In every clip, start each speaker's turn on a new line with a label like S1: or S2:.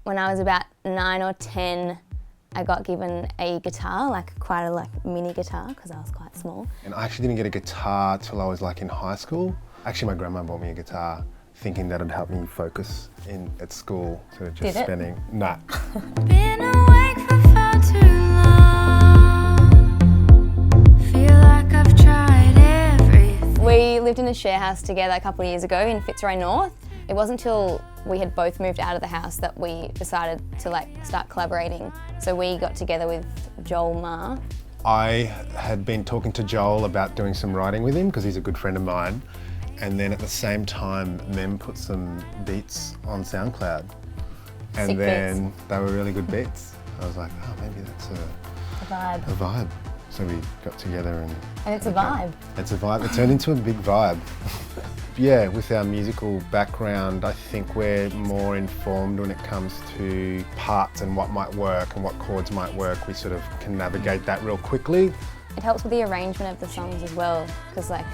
S1: when I was about 9 or 10, I got given a guitar, like quite a mini guitar, because I was quite small.
S2: And I actually didn't get a guitar till I was like in high school. Actually, my grandma bought me a guitar, thinking that it'd help me focus at school, sort of just
S1: Did it?
S2: spending. Nah.
S3: Been awake for far too long. Feel like I've tried everything.
S1: We lived in a share house together a couple of years ago in Fitzroy North. It wasn't until we had both moved out of the house that we decided to start collaborating. So we got together with Joel Ma.
S2: I had been talking to Joel about doing some writing with him because he's a good friend of mine. And then at the same time, Mem put some beats on SoundCloud. And
S1: Sick
S2: then
S1: beats.
S2: they were really good beats. I was like, oh, maybe that's
S1: A vibe.
S2: a vibe. So we got together
S1: And it's a vibe.
S2: It's a vibe. It turned into a big vibe. Yeah, with our musical background, I think we're more informed when it comes to parts and what might work and what chords might work. We sort of can navigate that real quickly.
S1: It helps with the arrangement of the songs as well, because I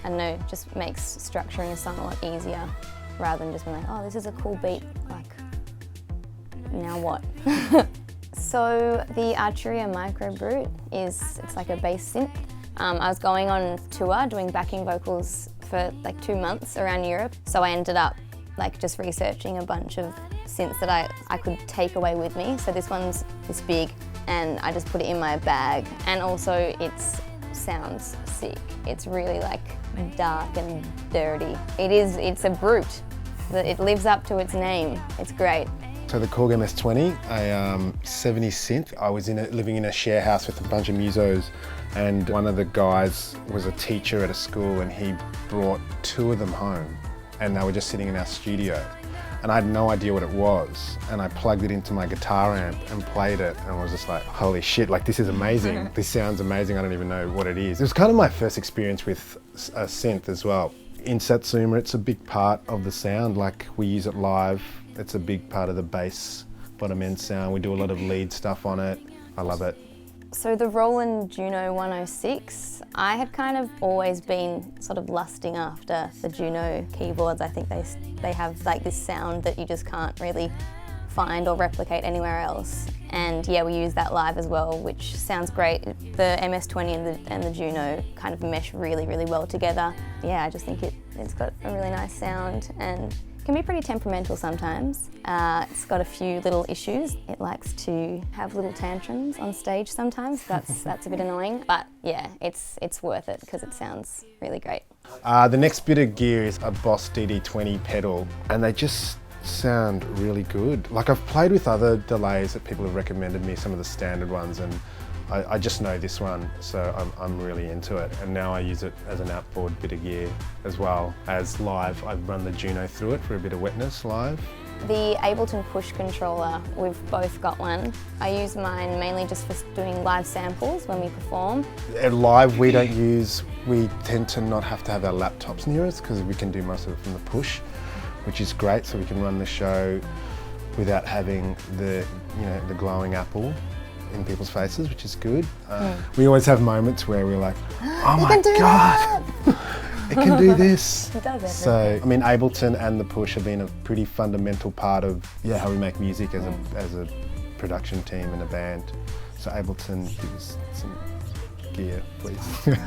S1: don't know, just makes structuring a song a lot easier rather than just being like, oh, this is a cool beat, now what? So the Arturia Micro Brute it's like a bass synth. I was going on tour doing backing vocals for 2 months around Europe, so I ended up just researching a bunch of synths that I could take away with me. So this one's this big, and I just put it in my bag, and also it sounds sick. It's really dark and dirty. It's a brute. It lives up to its name. It's great.
S2: So the Korg MS-20, a 70s synth. I was living in a share house with a bunch of musos, and one of the guys was a teacher at a school, and he brought 2 of them home, and they were just sitting in our studio. And I had no idea what it was, and I plugged it into my guitar amp and played it, and I was just like, holy shit, this is amazing. This sounds amazing, I don't even know what it is. It was kind of my first experience with a synth as well. In Saatsuma, it's a big part of the sound, we use it live. It's a big part of the bass bottom end sound. We do a lot of lead stuff on it. I love it.
S1: So the Roland Juno 106, I had kind of always been sort of lusting after the Juno keyboards. I think they have this sound that you just can't really find or replicate anywhere else. And yeah, we use that live as well, which sounds great. The MS-20 and the Juno kind of mesh really, really well together. Yeah, I just think it's got a really nice sound and can be pretty temperamental sometimes. It's got a few little issues. It likes to have little tantrums on stage sometimes. That's a bit annoying, but yeah, it's worth it because it sounds really great.
S2: The next bit of gear is a Boss DD20 pedal, and they just sound really good. I've played with other delays that people have recommended me, some of the standard ones, and I just know this one, so I'm really into it. And now I use it as an outboard bit of gear as well as live. I've run the Juno through it for a bit of wetness live.
S1: The Ableton push controller, we've both got one. I use mine mainly just for doing live samples when we perform.
S2: At live we tend to not have to have our laptops near us because we can do most of it from the push, which is great, so we can run the show without having the glowing apple in people's faces, which is good. We always have moments where we're like, oh my God, it can do this.
S1: It does everything.
S2: So, Ableton and the push have been a pretty fundamental part of how we make music as a production team and a band. So Ableton, give us some gear, please.